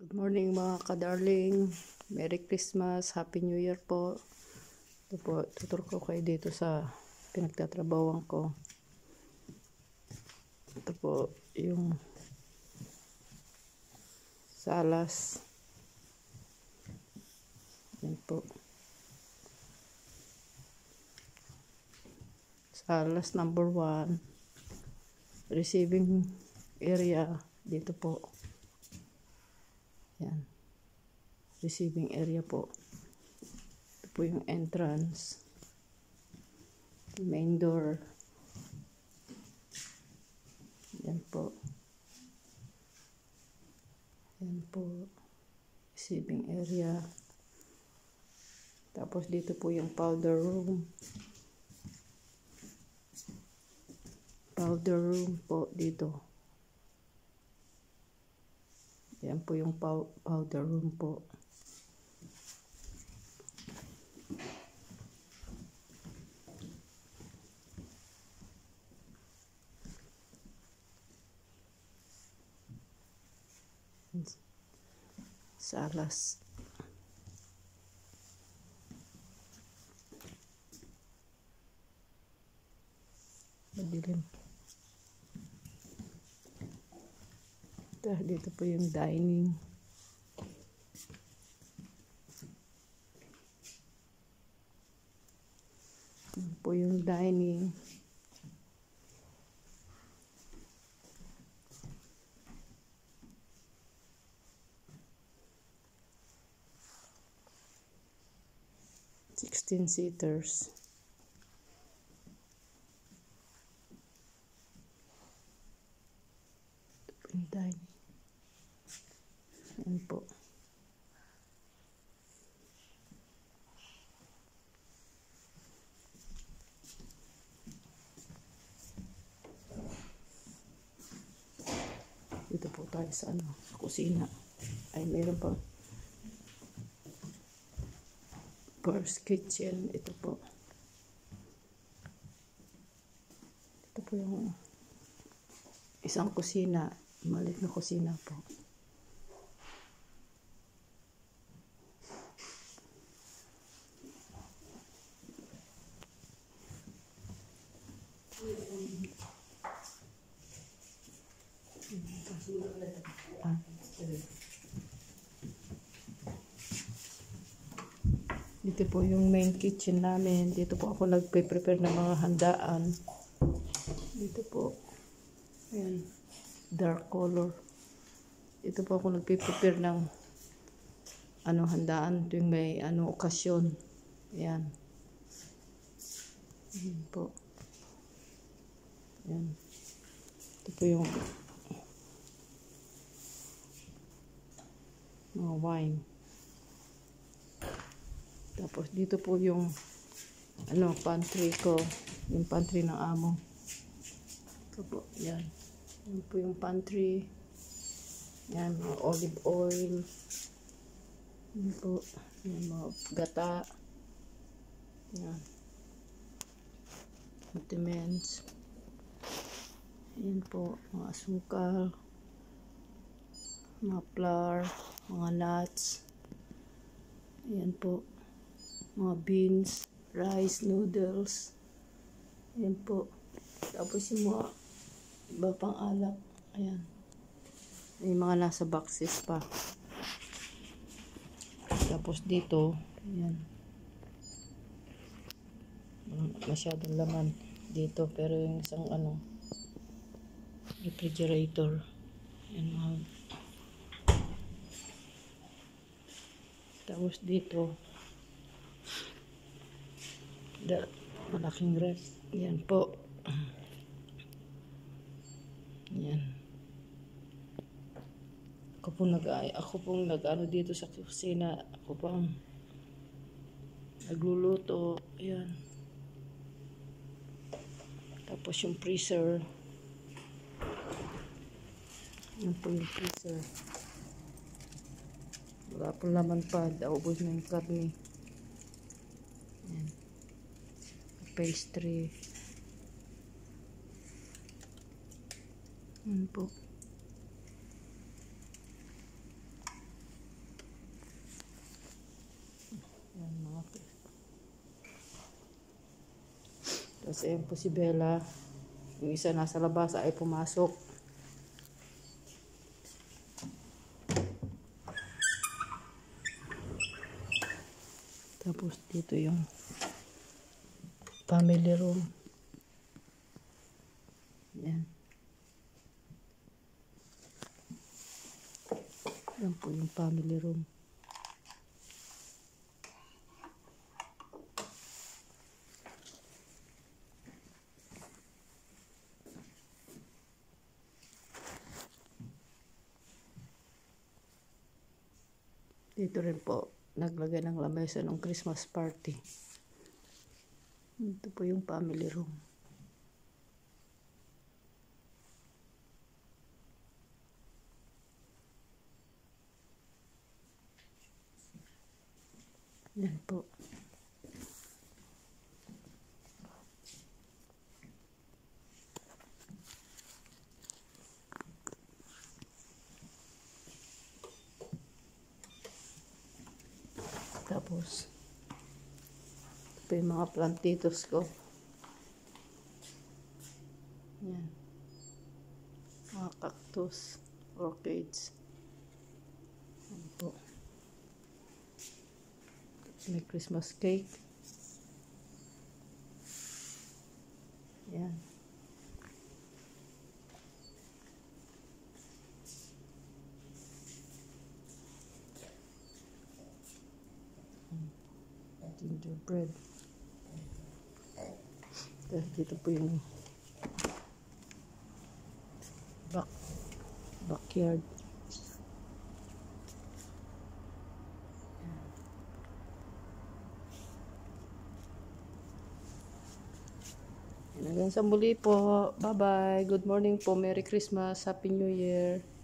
Good morning mga kadarling. Merry Christmas, Happy New Year po. Ito po, tutur ko kayo dito sa pinagtatrabawan ko. Ito po yung salas. Yan po. Salas number 1. Receiving area dito po. Yan. Receiving area po. Ito po yung entrance. Main door. Yan po. Yan po. Receiving area. Tapos dito po yung powder room. Powder room po dito. Yan po yung powder room po. Salas. Madilim. Dito po yung dining. Yan po yung dining. Sixteen seaters. Ito po yung dining. Yan po. Dito po tayo sa sa kusina. Ay, meron pa. First kitchen. Ito po. Ito po yung isang kusina. Maliit na kusina po. Dito po yung main kitchen namin. Dito po ako nagpe-prepare ng mga handaan. Dito po. Ayan. Dark color. Dito po ako nagpe-prepare ng handaan tuwing may okasyon. Ayan. Ayan po. Ayan. Ito po yung mga wine. Tapos dito po yung pantry ko, yung pantry ng amo. Ito po, yan. Yan po yung pantry. Yan, mga olive oil. Yan po, yan mga gata. Yan. Vitamins. Yan po, mga asukal. Mga flour, mga nuts. Yan po. Mga beans, rice, noodles. Ayan po. Tapos yung mga iba pang alak. Ayan. Yung mga nasa boxes pa. Tapos dito, ayan. Masyadong laman dito. Pero yung isang refrigerator. Ayan mga. Tapos dito, malaking ref. Yan po. Yan. Ako pong nag-ano dito sa kusina. Ako pong nagluluto. Yan. Tapos yung freezer. Yan po yung freezer. Wala pong laman pa. Naubos na yung karne. Yan. Pastry. Yan po. Tapos ayan po si Bella. Yung isa nasa labas ay pumasok. Tapos dito yung family room. Yan. Yan po yung family room. Dito rin po, naglagay ng lamesa ng Christmas party. Ito po yung family room. Yan po. Tapos, ito po yung mga plantitos ko. Yan. Mga cactus, orchids. Yan po. May Christmas cake. Yan. Gingerbread. Dito po yung backyard. Hanggang sa muli po. Bye-bye. Good morning po. Merry Christmas. Happy New Year.